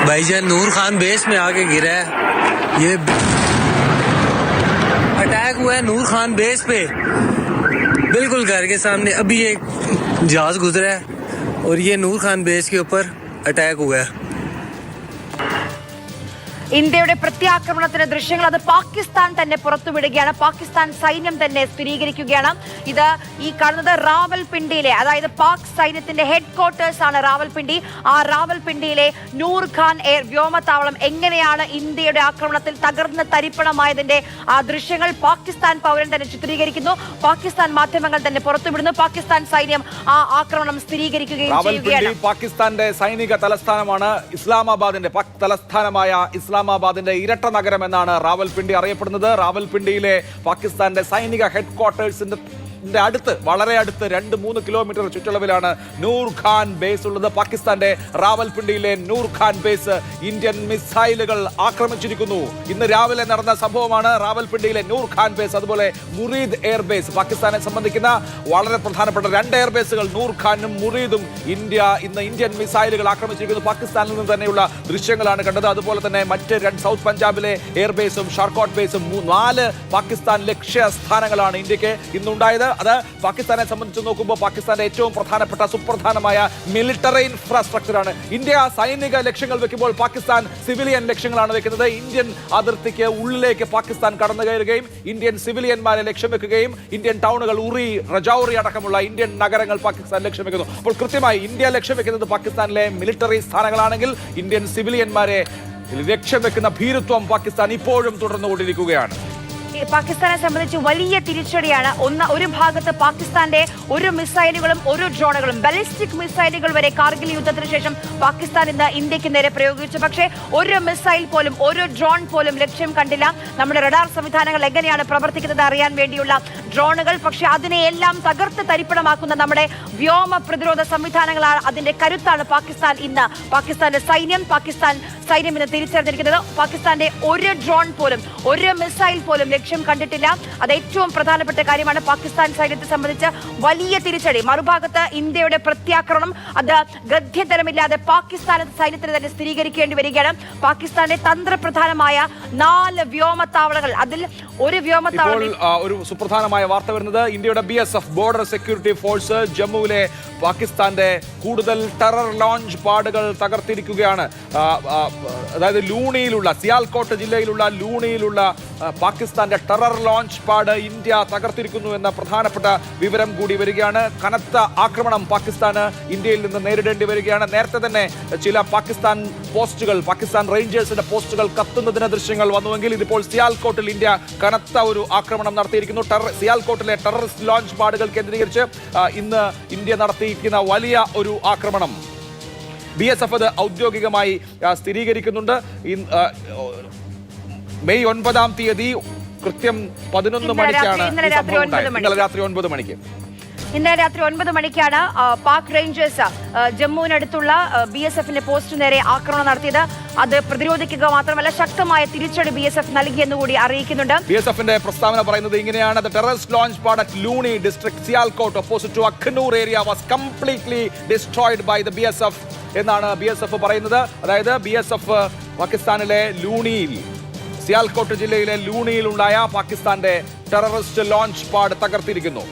भाईजान नूर खान बेस में आके गिरा है। ये अटैक हुआ है नूर खान बेस पे, बिल्कुल घर के सामने। अभी एक जहाज गुजरा है और ये नूर खान बेस के ऊपर अटैक हुआ है। ഇന്ത്യയുടെ പ്രത്യാക്രമണത്തിന്റെ ദൃശ്യങ്ങൾ അത് പാകിസ്ഥാൻ തന്നെ പുറത്തുവിടുകയാണ്. പാകിസ്ഥാൻ സൈന്യം തന്നെ സ്ഥിരീകരിക്കുകയാണ്. ഇത് ഈ കാണുന്നത് റാവൽപിണ്ടിയിലെ, അതായത് പാക് സൈന്യത്തിന്റെ ഹെഡ് ക്വാർട്ടേഴ്സ് ആണ് റാവൽപിണ്ടി. ആ റാവൽപിണ്ടിയിലെ നൂർ ഖാൻ എയർ വ്യോമത്താവളം എങ്ങനെയാണ് ഇന്ത്യയുടെ ആക്രമണത്തിൽ തകർന്ന് തരിപ്പണമായതിന്റെ ആ ദൃശ്യങ്ങൾ പാകിസ്ഥാൻ പൗരൻ തന്നെ ചിത്രീകരിക്കുന്നു. പാകിസ്ഥാൻ മാധ്യമങ്ങൾ തന്നെ പുറത്തുവിടുന്നു. പാകിസ്ഥാൻ സൈന്യം ആ ആക്രമണം സ്ഥിരീകരിക്കുകയും ചെയ്യുകയാണ്. പാകിസ്ഥാന്റെ സൈനിക തലസ്ഥാനമാണ് ഇസ്ലാമാബാദിന്റെ തലസ്ഥാനമായ ഇസ്ലാമാബാദിന്റെ ഇരട്ട നഗരം എന്നാണ് റാവൽപിണ്ടി അറിയപ്പെടുന്നത്. റാവൽപിണ്ടിയിലെ പാകിസ്ഥാന്റെ സൈനിക ഹെഡ് ക്വാർട്ടേഴ്സിന്റെ അടുത്ത്, വളരെ അടുത്ത് 2-3 കിലോമീറ്റർ ചുറ്റളവിലാണ് നൂർ ഖാൻ ബേസ് ഉള്ളത്. പാകിസ്ഥാന്റെ റാവൽപിണ്ടിയിലെ നൂർ ഖാൻ ബേസ് ഇന്ത്യൻ മിസൈലുകൾ ആക്രമിച്ചിരിക്കുന്നു. ഇന്ന് രാവിലെ നടന്ന സംഭവമാണ് റാവൽപിണ്ടിയിലെ നൂർ ഖാൻ ബേസ്, അതുപോലെ മുറീദ് എയർബേസ്. പാകിസ്ഥാനെ സംബന്ധിക്കുന്ന വളരെ പ്രധാനപ്പെട്ട 2 എയർബേസുകൾ നൂർ ഖാനും മുറീദും ഇന്ന് ഇന്ത്യൻ മിസൈലുകൾ ആക്രമിച്ചിരിക്കുന്നു. പാകിസ്ഥാനിൽ നിന്ന് തന്നെയുള്ള ദൃശ്യങ്ങളാണ് കണ്ടത്. അതുപോലെ തന്നെ മറ്റ് സൗത്ത് പഞ്ചാബിലെ എയർബേസും ഷാർക്കോട്ട് ബേസും 4 പാകിസ്ഥാൻ ലക്ഷ്യസ്ഥാനങ്ങളാണ് ഇന്ത്യക്ക് ഇന്നുണ്ടായത്. അത് പാകിസ്ഥാനെ സംബന്ധിച്ച് നോക്കുമ്പോൾ പാകിസ്ഥാന്റെ ഏറ്റവും പ്രധാനപ്പെട്ട സുപ്രധാനമായ മിലിറ്ററി ഇൻഫ്രാസ്ട്രക്ചറാണ്. ഇന്ത്യ സൈനിക ലക്ഷ്യങ്ങൾ വെക്കുമ്പോൾ പാകിസ്ഥാൻ സിവിലിയൻ ലക്ഷ്യങ്ങളാണ് വെക്കുന്നത്. ഇന്ത്യൻ അതിർത്തിക്ക് ഉള്ളിലേക്ക് പാകിസ്ഥാൻ കടന്നു കയറുകയും ഇന്ത്യൻ സിവിലിയന്മാരെ ലക്ഷ്യം വെക്കുകയും ഇന്ത്യൻ ടൗണുകൾ ഉറി, രജൌറി അടക്കമുള്ള ഇന്ത്യൻ നഗരങ്ങൾ പാകിസ്ഥാൻ ലക്ഷ്യം വെക്കുന്നു. അപ്പോൾ കൃത്യമായി ഇന്ത്യ ലക്ഷ്യം വെക്കുന്നത് പാകിസ്ഥാനിലെ മിലിറ്ററി സ്ഥാനങ്ങളാണെങ്കിൽ ഇന്ത്യൻ സിവിലിയന്മാരെ ലക്ഷ്യം വെക്കുന്ന ഭീരുത്വം പാകിസ്ഥാൻ ഇപ്പോഴും തുടർന്നുകൊണ്ടിരിക്കുകയാണ്. പാകിസ്ഥാനെ സംബന്ധിച്ച് വലിയ തിരിച്ചടിയാണ്. ഒരു ഭാഗത്ത് പാകിസ്ഥാന്റെ ഒരു മിസൈലുകളും ഒരു ഡ്രോണുകളും, ബാലിസ്റ്റിക് മിസൈലുകൾ വരെ കാർഗിൽ യുദ്ധത്തിന് ശേഷം പാകിസ്ഥാൻ ഇന്ന് ഇന്ത്യക്ക് നേരെ പ്രയോഗിച്ചു. പക്ഷേ ഒരു മിസൈൽ പോലും, ഒരു ഡ്രോൺ പോലും ലക്ഷ്യം കണ്ടില്ല. നമ്മുടെ റഡാർ സംവിധാനങ്ങൾ എങ്ങനെയാണ് പ്രവർത്തിക്കുന്നത് അറിയാൻ വേണ്ടിയുള്ള ഡ്രോണുകൾ, പക്ഷെ അതിനെയെല്ലാം തകർത്ത് തരിപ്പണമാക്കുന്ന നമ്മുടെ വ്യോമ പ്രതിരോധ സംവിധാനങ്ങളാണ്. അതിന്റെ കരുത്താണ് പാകിസ്ഥാന്റെ സൈന്യം ഇന്ന് തിരിച്ചറിഞ്ഞിരിക്കുന്നത്. പാകിസ്ഥാന്റെ ഒരു ഡ്രോൺ പോലും, ഒരു മിസൈൽ പോലും ലക്ഷ്യം കണ്ടിട്ടില്ല. അത് ഏറ്റവും പ്രധാനപ്പെട്ട കാര്യമാണ്. പാകിസ്ഥാൻ സൈന്യത്തെ സംബന്ധിച്ച് വലിയ തിരിച്ചടി. മറുഭാഗത്ത് ഇന്ത്യയുടെ പ്രത്യാക്രമണം അത് ഗത്യന്തരമില്ലാതെ പാകിസ്ഥാൻ സൈന്യത്തിന് തന്നെ സ്ഥിരീകരിക്കേണ്ടി വരികയാണ്. പാകിസ്ഥാന്റെ തന്ത്രപ്രധാനമായ 4 വ്യോമത്താവളങ്ങൾ, അതിൽ ഒരു വ്യോമത്താവളം. ഒരു സുപ്രധാനമായ വാർത്ത വരുന്നത് ഇന്ത്യയുടെ BSF ബോർഡർ സെക്യൂരിറ്റി ഫോഴ്സ് ജമ്മുവിലെ പാകിസ്ഥാന്റെ കൂടുതൽ ടെറർ ലോഞ്ച് പാഡുകൾ തകർത്തിരിക്കുകയാണ്. അതായത് ലൂണിയിലുള്ള, സിയാൽകോട്ട് ജില്ലയിലുള്ള ലൂണിയിലുള്ള പാകിസ്ഥാന്റെ ടെറർ ലോഞ്ച് പാഡ് ഇന്ത്യ തകർത്തിരിക്കുന്നു എന്ന പ്രധാനപ്പെട്ട വിവരം കൂടി വരികയാണ്. കനത്ത ആക്രമണം പാകിസ്ഥാന് ഇന്ത്യയിൽ നിന്ന് നേരിടേണ്ടി വരികയാണ്. നേരത്തെ തന്നെ ചില പാകിസ്ഥാൻ റേഞ്ചേഴ്സിന്റെ പോസ്റ്റുകൾ കത്തുന്നതിന് ദൃശ്യങ്ങൾ വന്നുവെങ്കിൽ ഇതിപ്പോൾ സിയാൽകോട്ടിൽ ഇന്ത്യ കനത്ത ഒരു ആക്രമണം നടത്തിയിരിക്കുന്നു. സിയാൽകോട്ടിലെ ടെററിസ്റ്റ് ലോഞ്ച് പാഡുകൾ കേന്ദ്രീകരിച്ച് ഇന്ന് ഇന്ത്യ നടത്തിയിരിക്കുന്ന വലിയ ഒരു ആക്രമണം BSF അത് ഔദ്യോഗികമായി സ്ഥിരീകരിക്കുന്നുണ്ട്. മെയ് 9-ാം തീയതി കൃത്യം 11 മണിക്കാണ് ഇന്നലെ രാത്രി 9 മണിക്ക്. ഇന്നലെ രാത്രി 9 മണിക്കാണ് പാക് റേഞ്ചേഴ്സ് ജമ്മുവിനടുത്തുള്ള BSFന്റെ പോസ്റ്റ് നേരെ ആക്രമണം നടത്തിയത്. അത് പ്രതിരോധിക്കുക മാത്രമല്ല ശക്തമായ തിരിച്ചടി BSF നൽകിയെന്നുകൂടി അറിയിക്കുന്നുണ്ട്. BSFന്റെ പ്രസ്താവന പറയുന്നത് ഇങ്ങനെയാണ്: The terrorist launch pad at Luni district Sialkot opposite to Akhnur area was completely destroyed by the BSF എന്നാണ് BSF പറയുന്നത്. അതായത് BSF പാകിസ്ഥാനിലെ ലൂണിയിൽ, സിയാൽകോട്ട് ജില്ലയിലെ ലൂണിയിലുണ്ടായ പാകിസ്ഥാന്റെ ടെററിസ്റ്റ് ലോഞ്ച് പാഡ് തകർത്തിരിക്കുന്നു.